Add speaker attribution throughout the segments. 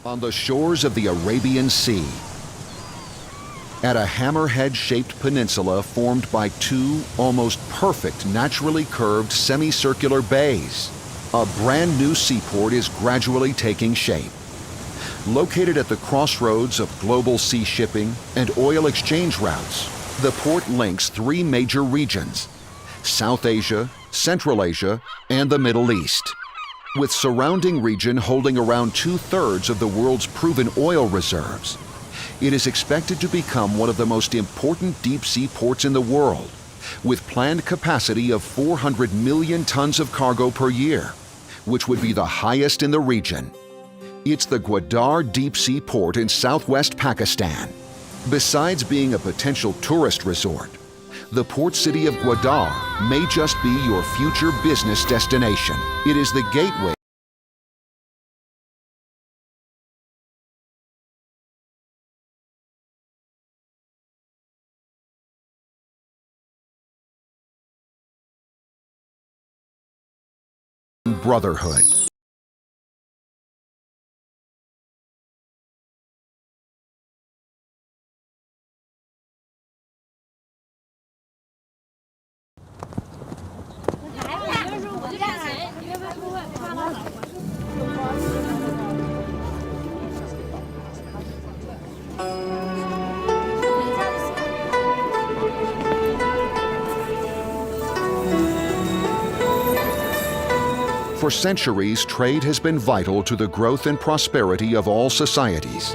Speaker 1: On the shores of the Arabian Sea, at a hammerhead-shaped peninsula formed by two almost perfect naturally curved semicircular bays, a brand new seaport is gradually taking shape. Located at the crossroads of global sea shipping and oil exchange routes, the port links three major regions: South Asia, Central Asia, and the Middle East, with surrounding region holding around 2/3 of the world's proven oil reserves. It is expected to become one of the most important deep-sea ports in the world, with planned capacity of 400 million tons of cargo per year, which would be the highest in the region. It's the Gwadar deep-sea port in southwest Pakistan. Besides being a potential tourist resort, the port city of Gwadar may just be your future business destination. It is the gateway brotherhood. For centuries, trade has been vital to the growth and prosperity of all societies.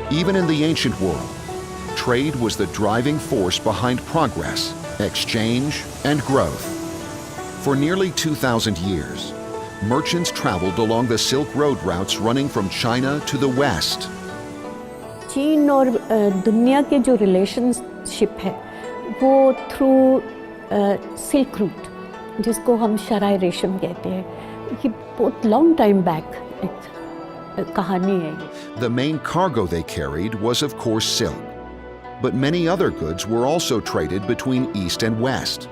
Speaker 1: Even in the ancient world, trade was the driving force behind progress, exchange, and growth. For nearly 2,000 years, merchants traveled along the Silk Road routes running from China to the West.
Speaker 2: चीन और दुनिया के जो relationship है वो through silk route, जिसको हम शराय रेशम कहते हैं, ये बहुत लॉन्ग टाइम बैक एक कहानी है ये.
Speaker 1: The main cargo they carried was of course silk, but many other goods were also traded between East and West.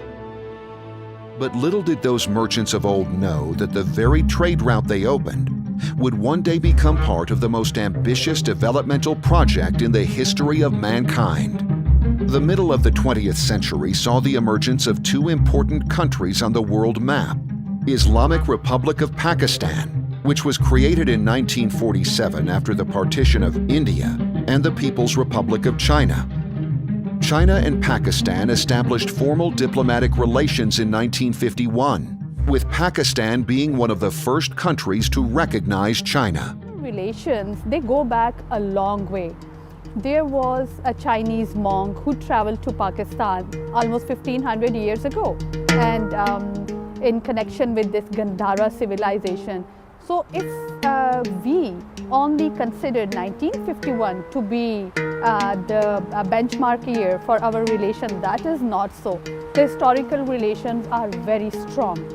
Speaker 1: But little did those merchants of old know that the very trade route they opened would one day become part of the most ambitious developmental project in the history of mankind. The middle of the 20th century saw the emergence of two important countries on the world map: Islamic Republic of Pakistan, which was created in 1947 after the partition of India, and the People's Republic of China. China and Pakistan established formal diplomatic relations in 1951, with Pakistan being one of the first countries to recognize China.
Speaker 3: Relations, they go back a long way. There was a Chinese monk who traveled to Pakistan almost 1500 years ago, and in connection with this Gandhara civilization. So if we only considered 1951 to be the benchmark year for our relation, that is not so. The historical relations are very strong.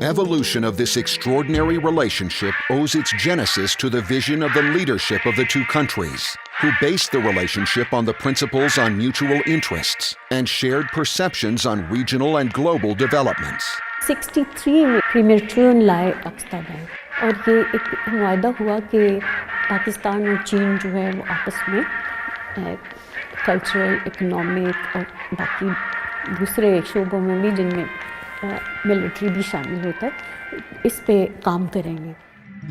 Speaker 1: Evolution of this extraordinary relationship owes its genesis to the vision of the leadership of the two countries, who based the relationship on the principles on mutual interests and shared perceptions on regional and global developments.
Speaker 2: 63 में premature लाए पाकिस्तान आए, और ये एक वायदा हुआ कि पाकिस्तान और चीन जो है वो आपस में कल्चरल, इकोनॉमिक और बाकी दूसरे शोबों में भी, जिनमें मिलिट्री भी शामिल होता है, इस पे काम करेंगे.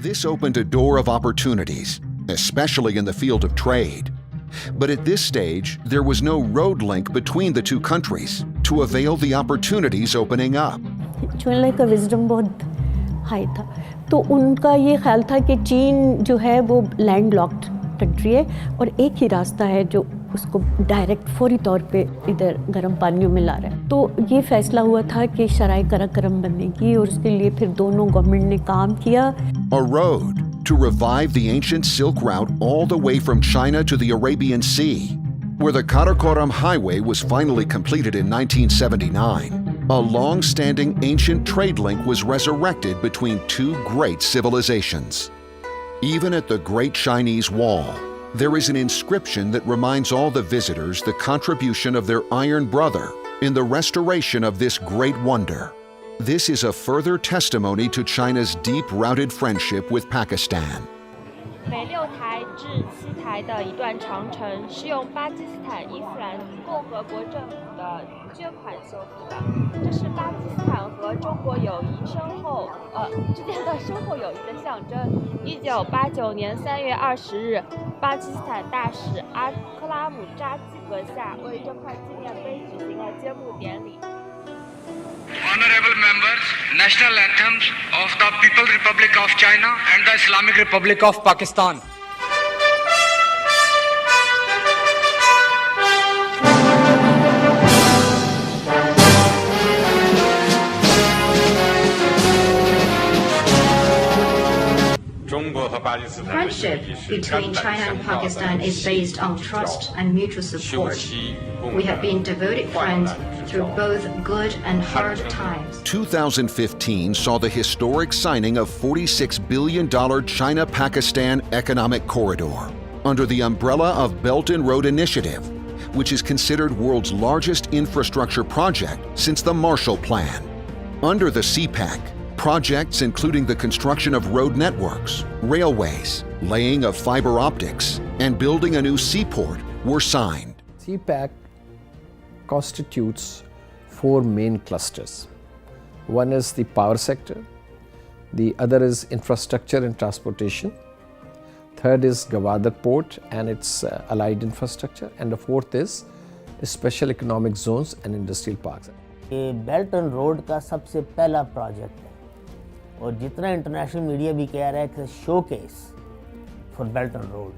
Speaker 1: This opened a door of opportunities, especially in the field of trade. But at this stage, there was no road link between the two countries to avail the opportunities opening up.
Speaker 2: चुनने का wisdom बहुत high था, तो उनका ये ख्याल था कि चीन जो है वो लैंड लॉक्ड कंट्री है और एक ही रास्ता है जो उसको डायरेक्ट फौरी तौर पे इधर गर्म पानियों में ला रहा है. तो ये फैसला हुआ था कि शराय कराकरम बनेगी, और उसके लिए फिर दोनों गवर्नमेंट ने काम किया.
Speaker 1: A road to revive the ancient Silk Route all the way from China to the Arabian Sea, where the Karakoram Highway was finally completed in 1979. A long-standing ancient trade link was resurrected between two great civilizations. Even at the Great Chinese Wall, there is an inscription that reminds all the visitors the contribution of their iron brother in the restoration of this great wonder. This is a further testimony to China's deep-rooted friendship with Pakistan.
Speaker 4: 北6台至7台的一段长城是用巴基斯坦伊斯兰共和国政府的捐款修复的，这是巴基斯坦和中国友谊之间的深厚友谊的象征。1989年3月20日，巴基斯坦大使阿克拉姆扎基阁下为这块纪念碑举行了揭幕典礼。
Speaker 5: Honorable members, national anthems of the People's Republic of China and the Islamic Republic of Pakistan.
Speaker 6: Friendship between China and Pakistan is based on trust and mutual support. We have been devoted friends through both good and hard times.
Speaker 1: 2015 saw the historic signing of $46 billion China-Pakistan Economic Corridor under the umbrella of Belt and Road Initiative, which is considered world's largest infrastructure project since the Marshall Plan. Under the CPEC, projects including the construction of road networks, railways, laying of fiber optics, and building a new seaport were signed.
Speaker 7: CPEC constitutes four main clusters. One is the power sector, the other is infrastructure and transportation, third is Gwadar Port and its allied infrastructure, and the fourth is special economic zones and industrial parks.
Speaker 8: ये belt and road का सबसे पहला project है और जितना international media भी कह रहा है कि showcase for belt and road,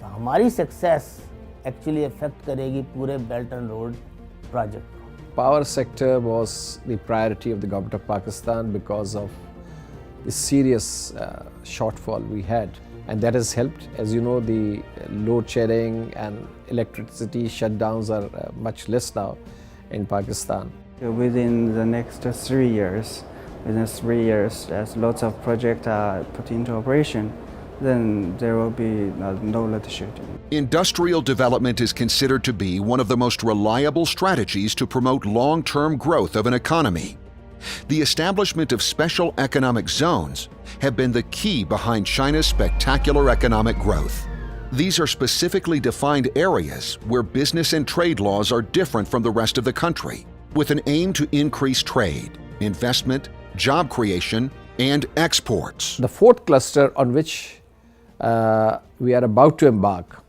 Speaker 8: तो हमारी सक्सेस एक्चुअली अफेक्ट करेगी पूरे बेल्ट एंड रोड प्रोजेक्ट को।
Speaker 7: Power sector was the priority of the government of Pakistan because of the serious shortfall we had, and that has helped. As you know, the load shedding and electricity shutdowns are much less now in Pakistan.
Speaker 9: Within the next 3 years, as lots of projects are put into operation, then there will be no load shedding.
Speaker 1: Industrial development is considered to be one of the most reliable strategies to promote long-term growth of an economy. The establishment of special economic zones have been the key behind China's spectacular economic growth. These are specifically defined areas where business and trade laws are different from the rest of the country, with an aim to increase trade, investment, job creation, and exports.
Speaker 7: The fourth cluster on which we are about to embark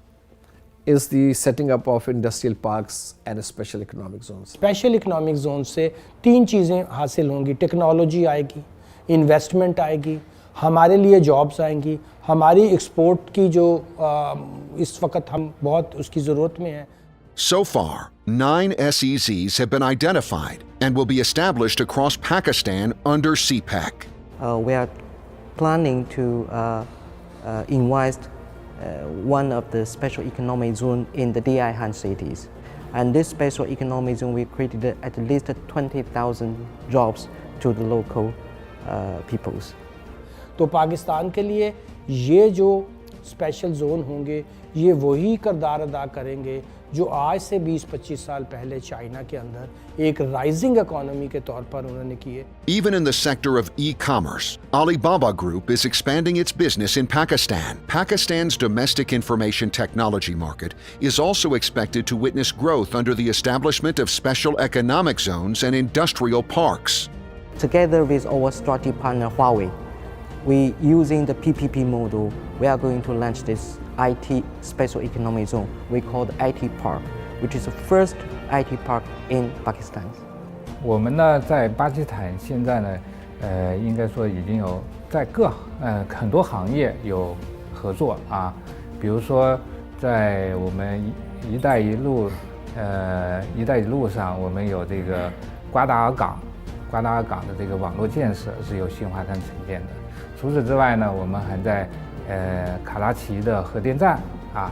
Speaker 7: is the setting up of industrial parks and special economic zones.
Speaker 10: Special economic zone से तीन चीज़ें हासिल होंगी, technology आएगी, investment आएगी, हमारे लिए jobs आएंगी, हमारी एक्सपोर्ट की जो इस वक्त हम बहुत उसकी ज़रूरत में है।
Speaker 1: So far, 9 SEZs have been identified and will be established across Pakistan under CPEC.
Speaker 11: We are planning to invest one of the special economic zone in the DI Han cities. And this special economic zone will create at least 20,000 jobs to the local peoples.
Speaker 10: तो पाकिस्तान के लिए ये जो special zone होंगे ये वही किरदार अदा करेंगे जो आज से 20-25 साल पहले चाइना के अंदर एक राइजिंग इकोनॉमी के तौर पर उन्होंने किए।
Speaker 1: Even in the sector of e-commerce, Alibaba Group is expanding its business in Pakistan. Pakistan's domestic information technology market is also expected to witness growth under the establishment of special economic zones and industrial parks.
Speaker 11: Together with our strategic partner Huawei, we using the PPP model, we are going to launch this IT special economic zone. We call the IT Park, which is the first IT park in Pakistan.
Speaker 12: 我们呢，在巴基斯坦现在呢，应该说已经有在很多行业有合作啊，比如说在我们“一带一路”上，我们有这个瓜达尔港的这个网络建设是由新华商城建的。除此之外呢，我们还在卡拉奇的核电站啊，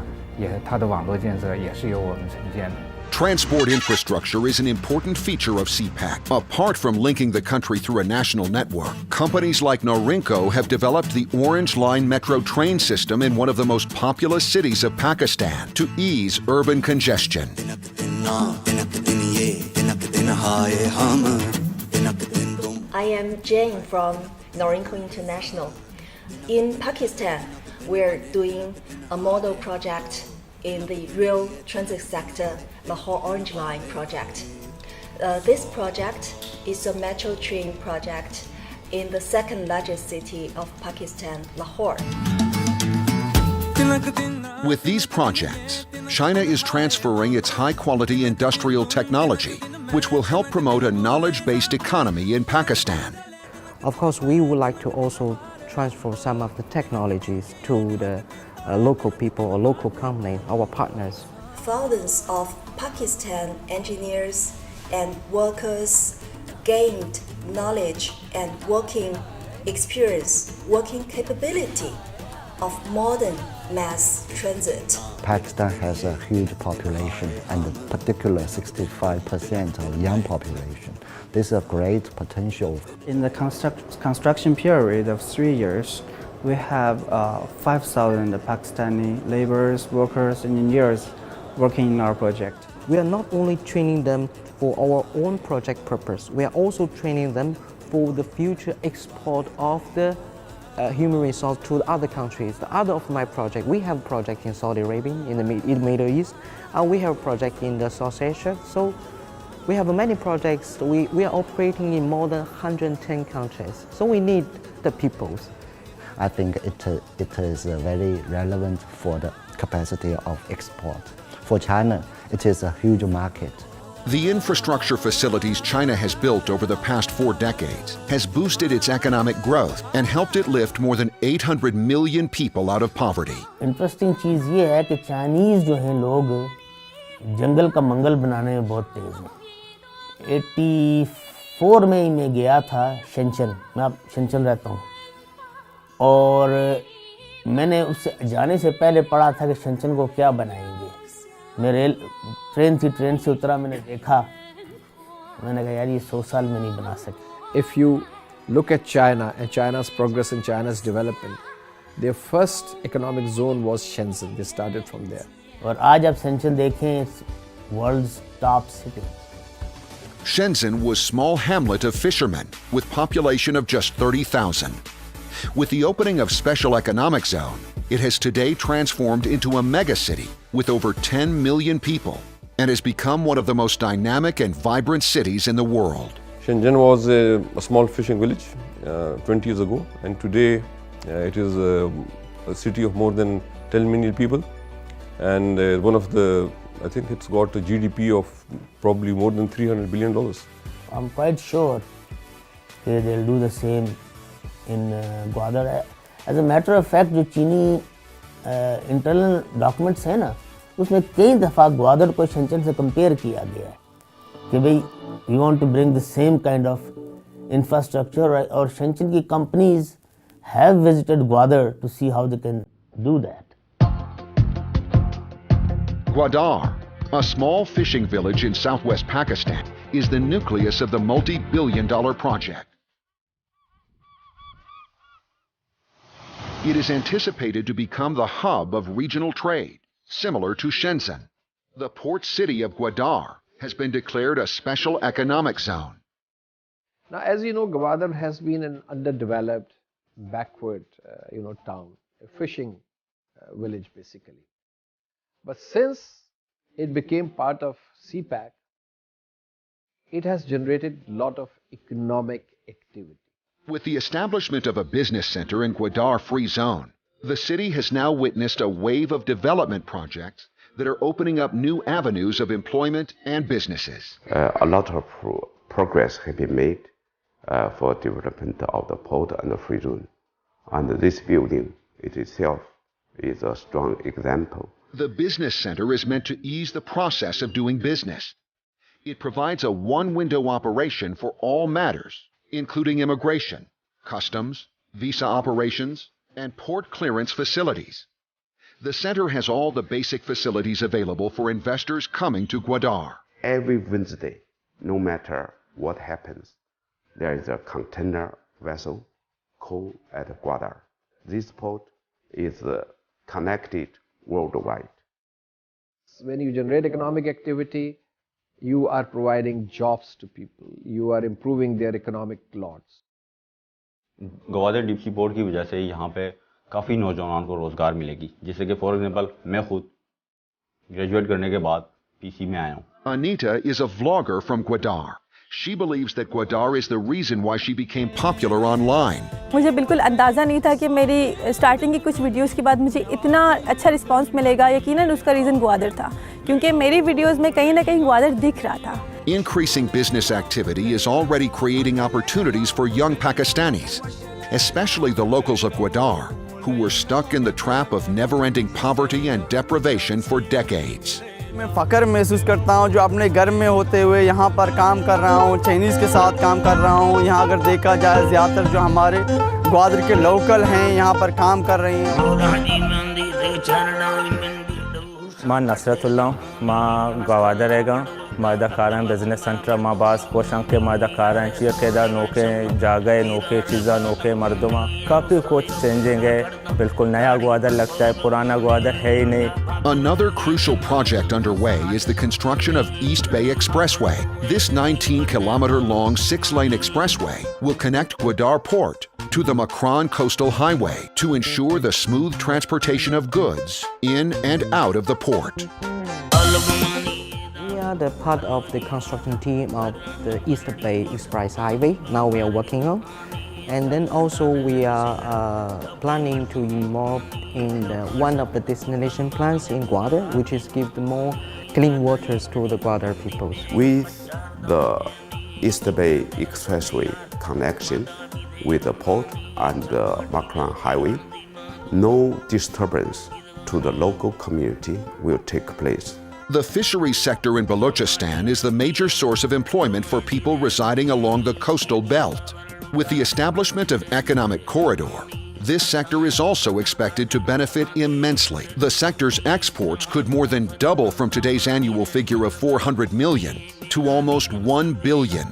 Speaker 12: 它的网络建设也是由我们承建的。
Speaker 1: Transport infrastructure is an important feature of CPEC. Apart from linking the country through a national network, companies like Norinco have developed the Orange Line metro train system in one of the most populous cities of Pakistan to ease urban congestion.
Speaker 13: I am Jane from Norinco International. In Pakistan, we're doing a model project in the rail transit sector, Lahore Orange Line project. This project is a metro train project in the second largest city of Pakistan, Lahore.
Speaker 1: With these projects, China is transferring its high-quality industrial technology, which will help promote a knowledge-based economy in Pakistan.
Speaker 11: Of course, we would like to also transfer some of the technologies to the local people or local companies, our partners.
Speaker 13: Thousands of Pakistan engineers and workers gained knowledge and working experience, working capability of modern mass transit.
Speaker 14: Pakistan has a huge population, and in particular 65% of young population. This is a great potential.
Speaker 9: In the construction period of 3 years, we have 5,000 Pakistani laborers, workers, engineers working in our project.
Speaker 11: We are not only training them for our own project purpose, we are also training them for the future export of the human resource to other countries. The other of my project, we have a project in Saudi Arabia, in the Middle East, and we have a project in the South Asia. So we have many projects. We are operating in more than 110 countries. So we need the peoples.
Speaker 14: I think it is very relevant for the capacity of export. For China, it is a huge market.
Speaker 1: The infrastructure facilities China has built over the past 4 decades has boosted its economic growth and helped it lift more than 800 million people out of poverty.
Speaker 8: Interesting चीज़ ये है कि Chinese जो हैं लोग जंगल का मंगल बनाने में बहुत तेज़ हैं। 84 में ही मैं गया था शेंचन, मैं शेंचन रहता हूँ, और मैंने उससे जाने से पहले पढ़ा था कि शेंचन को क्या बनाएंगे। मैं ट्रेन से उतरा, मैंने देखा, मैंने कहा यार ये 100 साल में नहीं बना सकते।
Speaker 7: If you look at China and China's progress and China's development, their first economic zone was Shenzhen. They started from there.
Speaker 8: और आज आप शेंचन देखें, world's top city.
Speaker 1: Shenzhen was a small hamlet of fishermen with population of just 30,000. With the opening of Special Economic Zone, it has today transformed into a megacity with over 10 million people and has become one of the most dynamic and vibrant cities in the world.
Speaker 15: Shenzhen was a small fishing village 20 years ago, and today it is a city of more than 10 million people, and one of the, I think it's got a GDP of probably more than $300 billion.
Speaker 8: I'm quite sure they'll do the same in Gwadar. As a matter of fact, जो चीनी internal documents हैं ना, उसमें कई दफ़ा ग्वादर को शेंचन से compare किया गया है कि भाई we want to bring the same kind of infrastructure, और शेंचन की companies have visited Gwadar to see how they can do that.
Speaker 1: Gwadar, a small fishing village in southwest Pakistan, is the nucleus of the multi-billion-dollar project. It is anticipated to become the hub of regional trade, similar to Shenzhen. The port city of Gwadar has been declared a special economic zone.
Speaker 7: Now, as you know, Gwadar has been an underdeveloped, backward, town, a fishing village basically. But since it became part of CPEC, it has generated a lot of economic activity.
Speaker 1: With the establishment of a business center in Gwadar Free Zone, the city has now witnessed a wave of development projects that are opening up new avenues of employment and businesses.
Speaker 16: A lot of progress has been made for development of the port and the free zone. And this building it itself is a strong example.
Speaker 1: The business center is meant to ease the process of doing business. It provides a one-window operation for all matters, including immigration, customs, visa operations, and port clearance facilities. The center has all the basic facilities available for investors coming to Gwadar.
Speaker 16: Every Wednesday, no matter what happens, there is a container vessel called at Gwadar. This port is connected worldwide.
Speaker 7: When you generate economic activity, you are providing jobs to people, you are improving their economic lots.
Speaker 17: Gwadar deep sea port की वजह से यहाँ पे काफ़ी नौजवानों को रोज़गार मिलेगी, जैसे कि फॉर एग्जांपल मैं खुद ग्रेजुएट करने के बाद पीसी में आया हूँ.
Speaker 1: Anita is a vlogger from Gwadar. She believes that Gwadar is the reason why she became popular online.
Speaker 18: मुझे बिल्कुल अंदाज़ा नहीं था कि मेरी स्टार्टिंग की कुछ वीडियोस के बाद मुझे इतना अच्छा रिस्पांस मिलेगा. यकीनन उसका रीज़न ग्वादर था, क्योंकि मेरी वीडियोस में कहीं ना कहीं ग्वादर दिख रहा था.
Speaker 1: Increasing business activity is already creating opportunities for young Pakistanis, especially the locals of Gwadar, who were stuck in the trap of never-ending poverty and deprivation for decades.
Speaker 9: मैं फ़ख्र महसूस करता हूँ जो अपने घर में होते हुए यहाँ पर काम कर रहा हूँ, चाइनीज़ के साथ काम कर रहा हूँ. यहाँ अगर देखा जाए ज़्यादातर जो हमारे ग्वादर के लोकल हैं यहाँ पर काम कर रहे हैं.
Speaker 19: मां नसरतुल्लाह मां गवादर रहेगा मादा कारण बिजनेस सेंटर मां बास कोशं के मादा कारण चिया केदा नोके जागे नोके चीज़ा नोके मर्दमा काफ़ी कुछ चेंजिंग है. बिल्कुल नया ग्वादर लगता है, पुराना ग्वादर है ही नहीं.
Speaker 1: Another crucial project underway is the construction of East Bay Expressway. This 19-kilometer-long 6-lane expressway will connect Gwadar Port to the Makran Coastal Highway to ensure the smooth transportation of goods in and out of the port.
Speaker 11: We are the part of the construction team of the East Bay Express Highway. Now we are working on. And then also we are planning to involve in one of the destination plans in Gwadar, which is give more clean waters to the Gwadar people.
Speaker 16: With the East Bay Expressway connection with the port and the Makran Highway, no disturbance to the local community will take place.
Speaker 1: The fisheries sector in Balochistan is the major source of employment for people residing along the coastal belt. With the establishment of Economic Corridor, this sector is also expected to benefit immensely. The sector's exports could more than double from today's annual figure of 400 million to almost 1 billion.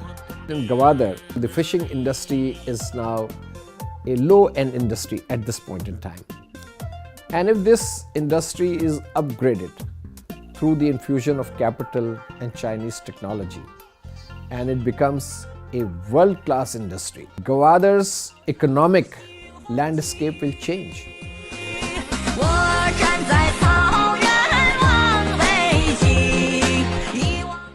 Speaker 7: In Gwadar, the fishing industry is now a low-end industry at this point in time. And if this industry is upgraded through the infusion of capital and Chinese technology, and it becomes a world-class industry, Gwadar's economic landscape will change.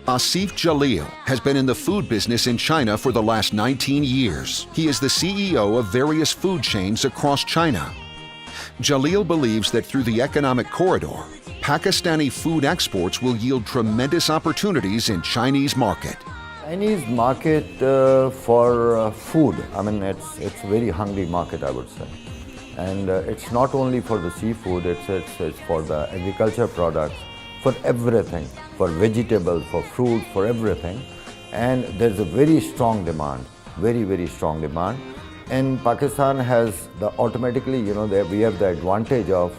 Speaker 1: Asif Jalil has been in the food business in China for the last 19 years. He is the CEO of various food chains across China. Jalil believes that through the economic corridor, Pakistani food exports will yield tremendous opportunities in Chinese market.
Speaker 20: Chinese market for food, I mean, it's a very hungry market, I would say. And it's not only for the seafood, it's for the agriculture products, for everything, for vegetables, for fruit, for everything. And there's a very strong demand, very, very strong demand. And Pakistan has the automatically, you know, we have the advantage of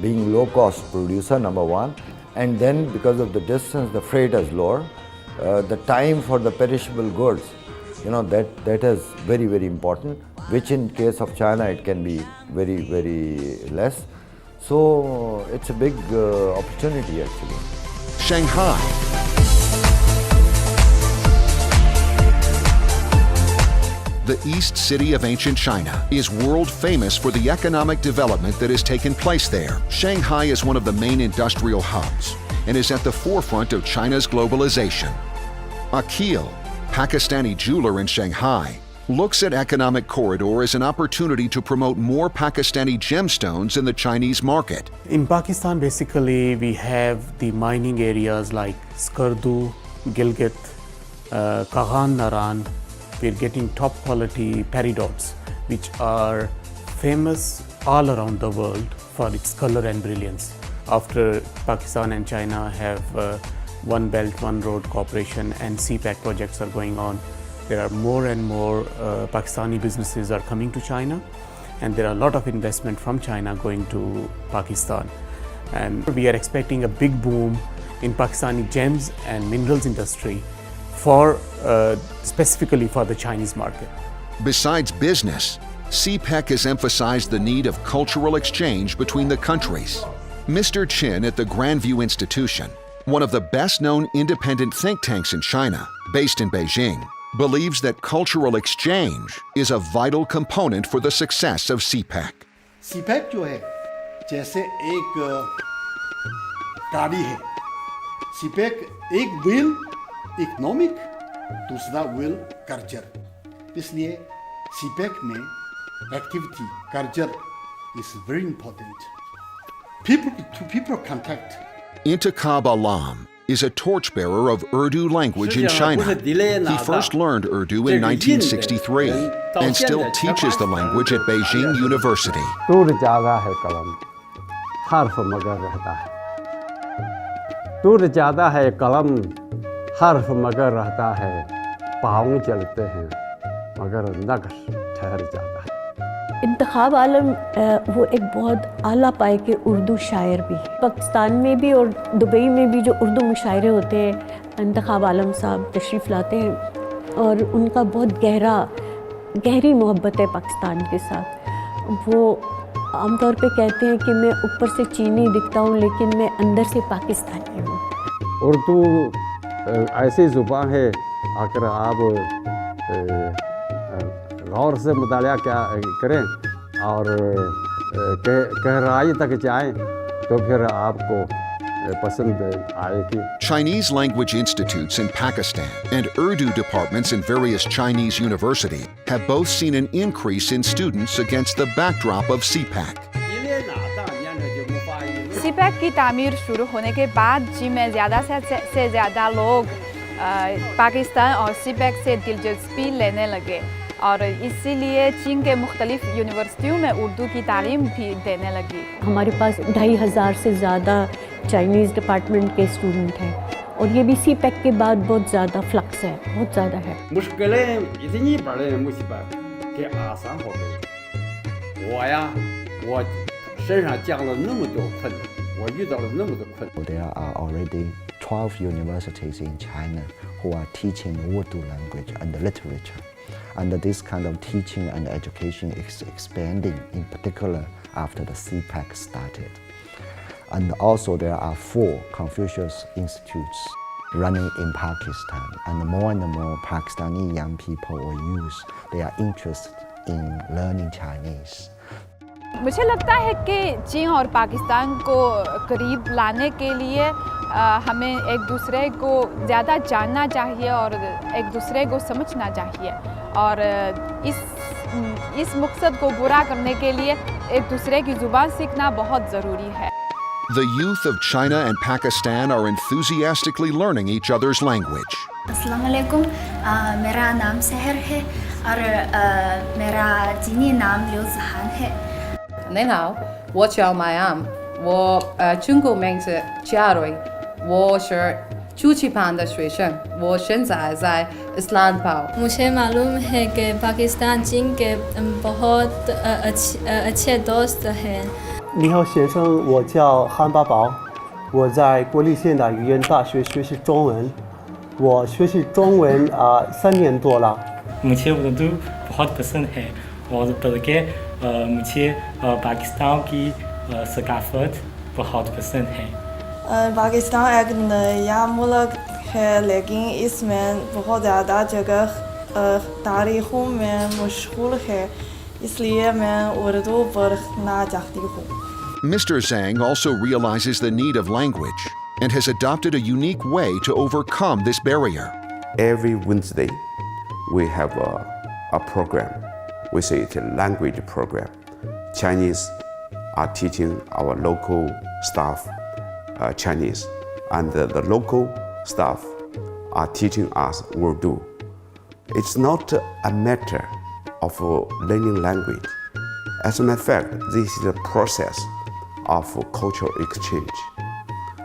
Speaker 20: being low-cost producer, number one. And then because of the distance, the freight is lower. The time for the perishable goods, you know, that is very, very important, which in case of China, it can be very, very less. So it's a big opportunity actually.
Speaker 1: Shanghai. The East City of ancient China is world famous for the economic development that has taken place there. Shanghai is one of the main industrial hubs and is at the forefront of China's globalization. Akil, Pakistani jeweler in Shanghai, looks at Economic Corridor as an opportunity to promote more Pakistani gemstones in the Chinese market.
Speaker 21: In Pakistan, basically, we have the mining areas like Skardu, Gilgit, Kaghan Naran. We're getting top quality peridots, which are famous all around the world for its color and brilliance. After Pakistan and China have One Belt, One Road cooperation and CPEC projects are going on, there are more and more Pakistani businesses are coming to China, and there are a lot of investment from China going to Pakistan. And we are expecting a big boom in Pakistani gems and minerals industry for specifically for the Chinese market.
Speaker 1: Besides business, CPEC has emphasized the need of cultural exchange between the countries. Mr. Chin at the Grandview Institution one of the best-known independent think tanks in China, based in Beijing, believes that cultural exchange is a vital component for the success of CPEC.
Speaker 3: CPEC जो है जैसे एक गाड़ी है, CPEC एक wheel economic, दूसरा wheel culture, इसलिए CPEC में activity, culture is very important. People-to-people contact.
Speaker 1: Intikhab Alam is a torchbearer of Urdu language in China. He first learned Urdu in 1963 and still teaches the language at Beijing University.
Speaker 22: टूट जाता है कलम, हर्फ मगर रहता है। टूट जाता है कलम, हर्फ मगर रहता है। पाँव चलते हैं मगर नक्श ठहर जाता है।
Speaker 2: इंतखाब आलम वो एक बहुत आला पाए के उर्दू शायर भी है। पाकिस्तान में भी और दुबई में भी जो उर्दू मुशायरे होते हैं, इंतखाब आलम साहब तशरीफ़ लाते हैं और उनका बहुत गहरी मोहब्बत है पाकिस्तान के साथ। वो आमतौर पे कहते हैं कि मैं ऊपर से चीनी दिखता हूँ लेकिन मैं अंदर से पाकिस्तानी हूँ।
Speaker 22: उर्दू ऐसी ज़ुबान है, अगर आप गौर से मुताला क्या करें और गहराई तक जाएं तो फिर आपको पसंद आएगी।
Speaker 1: Chinese language institutes in Pakistan and Urdu departments in various Chinese universities have both seen an increase in students against the backdrop of CPEC.
Speaker 23: CPEC की तामीर शुरू होने के बाद चीन में ज़्यादा से ज़्यादा लोग पाकिस्तान और CPEC से दिलचस्पी लेने लगे और इसीलिए चीन के मुख्तलिफ यूनिवर्सिटियों में उर्दू की तालीम भी देने लगी।
Speaker 2: हमारे पास 2500 से ज़्यादा चाइनीज़ डिपार्टमेंट के स्टूडेंट हैं और ये भी CPEC के बाद बहुत ज़्यादा फ्लक्स है, बहुत ज़्यादा है।
Speaker 22: मुश्किलें इतनी बड़े मुझ पर कि आसान हो गई। वो身上降了那么多困难，我遇到了那么多困难。
Speaker 14: There are already 12 universities in China who are teaching Urdu language and literature. And this kind of teaching and education is expanding, in particular after the CPEC started. And also there are 4 Confucius institutes running in Pakistan, and more Pakistani young people or youth, they are interested in learning Chinese.
Speaker 23: मुझे लगता है कि चीन और पाकिस्तान को करीब लाने के लिए हमें एक दूसरे को ज़्यादा जानना चाहिए और एक दूसरे को समझना चाहिए और इस मकसद को पूरा करने के लिए एक दूसरे की ज़ुबान सीखना बहुत ज़रूरी है।
Speaker 1: The youth of China and Pakistan are enthusiastically learning each other's language.
Speaker 24: अस्सलाम वालेकुम, मेरा नाम सहर है और मेरा चीनी नाम लिu जहान है।
Speaker 25: 您好，我叫麦安，我中国名字嘉瑞，我是初级班的学生，我现在在伊斯兰堡。
Speaker 26: मुझे मालूम है कि पाकिस्तान चीन के बहुत अच्छे दोस्त हैं।
Speaker 27: 你好，先生，我叫韩八宝，我在国立现代语言大学学习中文，我学习中文3年多了。
Speaker 28: मुझे उर्दू बहुत पसंद है और बल्कि मुझे पाकिस्तान की सकाफत बहुत पसंद है।
Speaker 29: पाकिस्तान एक नया मुल्क है लेकिन इसमें बहुत ज़्यादा जगह तारीख़ों में मशगूल है, इसलिए मैं उर्दू पढ़ना चाहती हूँ।
Speaker 1: Mr. Zhang also realizes the need of language and has adopted a unique way to overcome this barrier.
Speaker 16: Every Wednesday, we have a program. We say it's a language program. Chinese are teaching our local staff Chinese, and the local staff are teaching us Urdu. It's not a matter of learning language. As a matter of fact, this is a process of cultural exchange.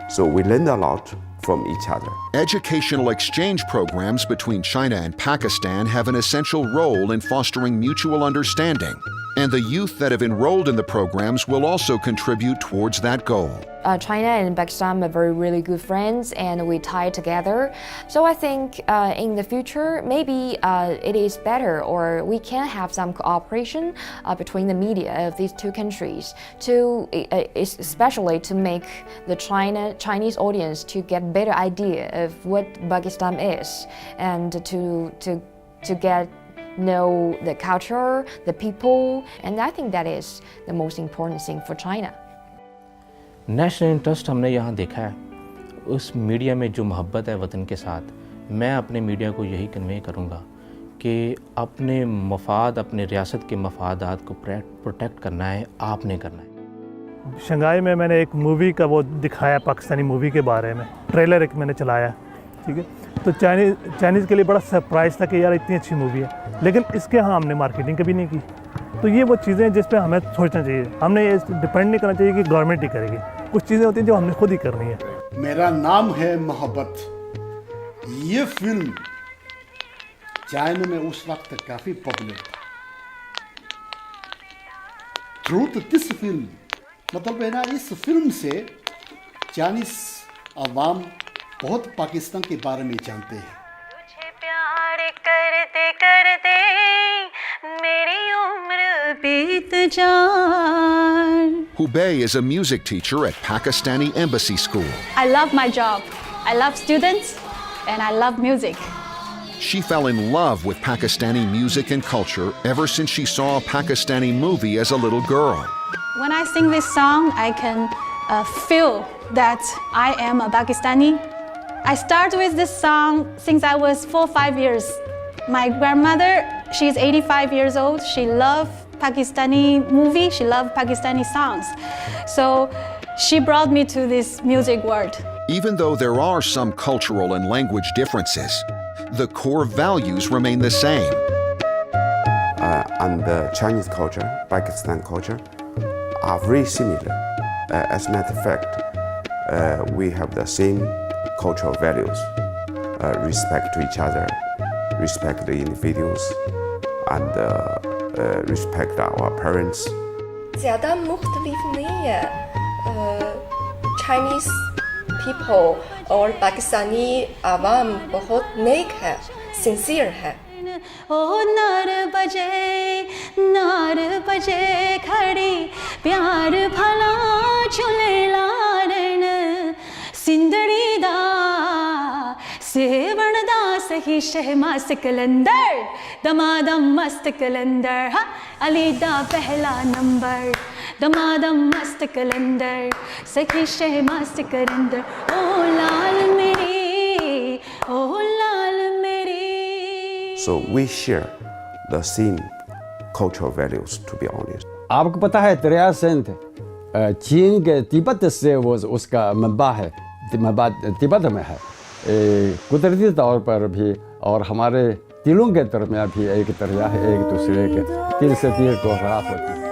Speaker 16: So we learn a lot from each other.
Speaker 1: Educational exchange programs between China and Pakistan have an essential role in fostering mutual understanding And the youth that have enrolled in the programs will also contribute towards that goal.
Speaker 4: China and Pakistan are really good friends, and we tie together. So I think in the future, maybe it is better, or we can have some cooperation between the media of these two countries, to especially to make the Chinese audience to get better idea of what Pakistan is, and to get know the culture, the people, and I think that is the most important thing for China.
Speaker 19: National interest हमने यहाँ देखा है, उस media में जो मोहब्बत है वतन के साथ, मैं अपने मीडिया को यही कन्वे करूँगा कि अपने मफाद, अपने रियासत के मफादात को प्रोटेक्ट करना है, आपने करना है।
Speaker 5: शंघाई में मैंने एक मूवी का वो दिखाया, पाकिस्तानी मूवी के बारे में ट्रेलर एक मैंने चलाया, ठीक है, तो चाइनीज़ के लिए बड़ा सरप्राइज़ था कि यार इतनी अच्छी मूवी है, लेकिन इसके यहाँ हमने मार्केटिंग कभी नहीं की। तो ये वो चीज़ें जिस पे हमें सोचना चाहिए, हमने ये डिपेंड नहीं करना चाहिए कि गवर्नमेंट ही करेगी, कुछ चीज़ें होती हैं जो हमने खुद ही करनी है।
Speaker 3: मेरा नाम है मोहब्बत। ये फिल्म चाइना में उस वक्त काफ़ी पॉपुलर था। ट्रूथ दिस फिल्म, मतलब है ना, इस फिल्म से चाइनीज़ अवाम बहुत पाकिस्तान के बारे में जानते हैं।
Speaker 6: प्यार करते करते मेरी उम्र बीत जाए।
Speaker 1: Hubei is a music teacher at Pakistani Embassy School.
Speaker 8: I love my job. I love students and I love music.
Speaker 1: She fell in love with Pakistani music and culture ever since she saw a Pakistani movie as a little girl.
Speaker 8: When I sing this song, I can feel that I am a Pakistani. I started with this song since I was 4 or 5 years. My grandmother, she's 85 years old. She loved Pakistani movie. She loved Pakistani songs. So she brought me to this music world.
Speaker 1: Even though there are some cultural and language differences, the core values remain the same.
Speaker 16: And the Chinese culture, Pakistan culture, are very similar. As a matter of fact, we have the same cultural values, respect to each other, respect the individuals, and respect our parents.
Speaker 10: ज़्यादा मुख्तलिफ नहीं है। Chinese people और पाकिस्तानी आवाम बहुत नेक है, sincere है।
Speaker 6: ओ नार बजे खड़ी प्यार भला झूले लारण सिंदड़ी दा सेवण दा सही शहमा सिकलंदर दमादम मस्त कलंदर हा अली दा पहला नंबर दमादम मस्त कलंदर सखी शहमा सिकलंदर ओ लाल मेरी ओ लाल मेरी।
Speaker 16: So we share the same cultural values, to be honest.
Speaker 22: आपको पता है दरिया सिंध चीन के तिब्बत से वो उसका मंबा है, तिब्बत में है, कुदरती तौर पर भी, और हमारे दिलों के दरमियान भी एक दरिया है, एक दूसरे के दिल से दिल को रात होती है।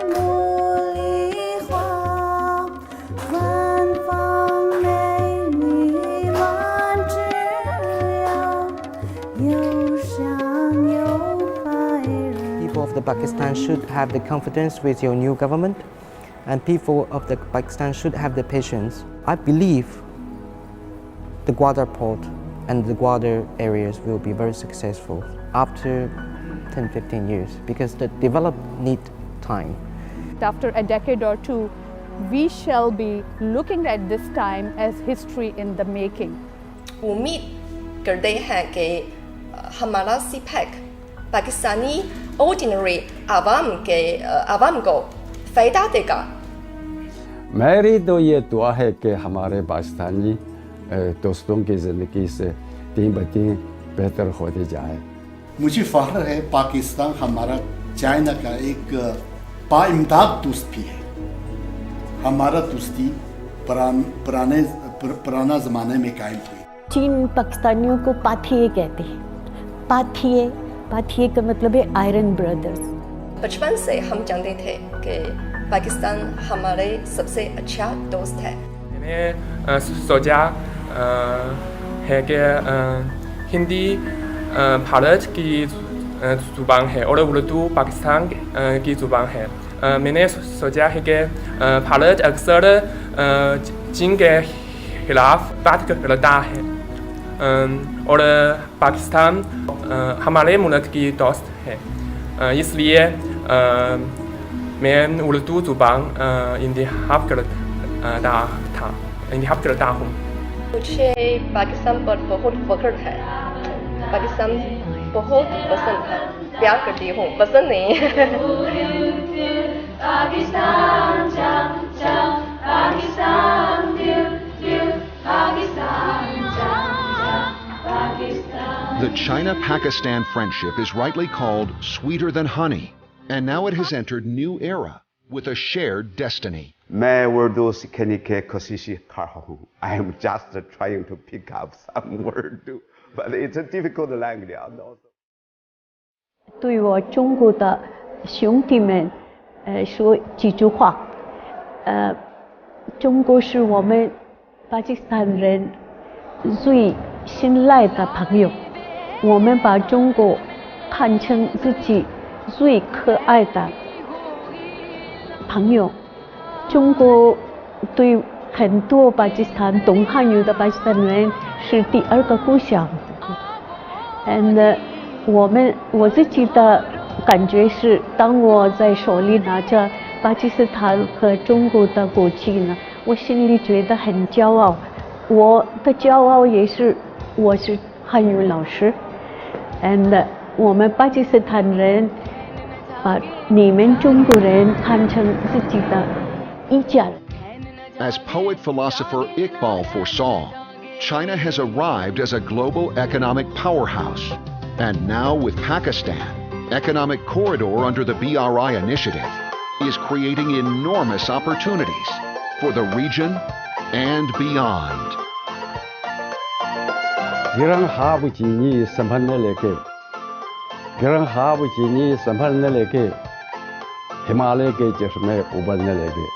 Speaker 11: People of the Pakistan should have the confidence with your new government, and people of the Pakistan should have the patience. I believe the Gwadar Port and the Gwadar areas will be very successful after 10-15 years, because the development need time.
Speaker 23: After a decade or two, we shall be looking at this time as history in the making.
Speaker 10: उम्मीद करते हैं कि हमारा CPEC Pakistani ordinary आवाम को फ़ायदा देगा।
Speaker 22: मेरी तो ये दुआ है कि हमारे पाकिस्तानी दोस्तों की ज़िंदगी से दिन ब दिन बेहतर होती जाए।
Speaker 3: मुझे फ़ख्र है पाकिस्तान हमारा चाइना का एक बाइम्दाद दोस्त भी है। हमारा दोस्ती पुराना ज़माने में कायम हुई।
Speaker 2: चीन पाकिस्तानियों को पाथिये कहते हैं। पाथिये का मतलब है आयरन ब्रदर्स।
Speaker 10: बचपन से हम जानते थे कि पाकिस्तान हमारे सबसे अच्छा दोस्त है।
Speaker 12: मैंने सोचा है कि हिंदी भारत की ज़ुबान है और उर्दू पाकिस्तान की ज़ुबान है। मैंने सोचा है कि भारत अक्सर चीन के खिलाफ बात करता है और पाकिस्तान हमारे मुल्क की दोस्त है, इसलिए मैं उर्दू ज़ुबान इंतखाब करता हूँ।
Speaker 10: मुझे पाकिस्तान पर बहुत फख्र है। पाकिस्तान बहुत पसंद है, प्यार करती हूँ, पसंद नहीं
Speaker 1: The China-Pakistan friendship is rightly called sweeter than honey, and now it has entered new era with a shared destiny.
Speaker 16: मैं उर्दू सीखने की कोशिश कर रहा हूँ. I am just trying to pick up some word, but it's a difficult language.
Speaker 2: 对我中国的兄弟们，说几句话。中国是我们巴基斯坦人最信赖的朋友，我们把中国看成自己最可爱的朋友。中国对很多巴基斯坦懂汉语的巴基斯坦人是第二个故乡。And 我自己的感觉是，当我在手里拿着巴基斯坦和中国的国旗呢，我心里觉得很骄傲。我的骄傲也是我是汉语老师 ，and 我们巴基斯坦人把你们中国人看成自己的一家人。
Speaker 1: As poet-philosopher Iqbal foresaw, China has arrived as a global economic powerhouse. And now with Pakistan, Economic Corridor under the BRI initiative is creating enormous opportunities for the region and beyond.
Speaker 22: गिरंग हाब चीनी संभलने लेके गिरंग हाब चीनी संभलने लेके हिमालय के चश्मे उबलने लगे.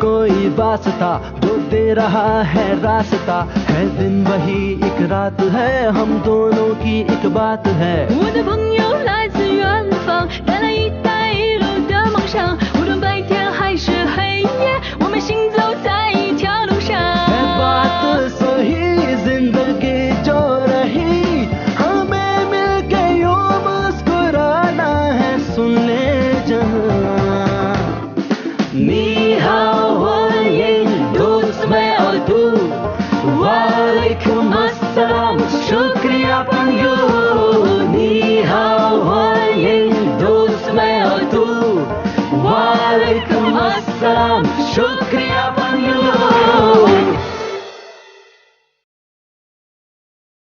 Speaker 7: कोई वास्ता जो दे रहा है रास्ता है, दिन वही एक रात है, हम दोनों की एक बात है. 我的朋友来自远方，带来一带一路的梦想，无论白天还是黑夜，我们行走在一条路上。है बात सही जिंदगी जो रही, हमें मिलके यूं मुस्कुराना है, सुन ले जहां. 你好，欢迎दोस्त मैं और तू. वालेकुम अस्सलाम, शुक्रिया पंजो. 你好，欢迎दोस्त मैं और तू. वालेकुम अस्सलाम, शुक्रिया पंजो.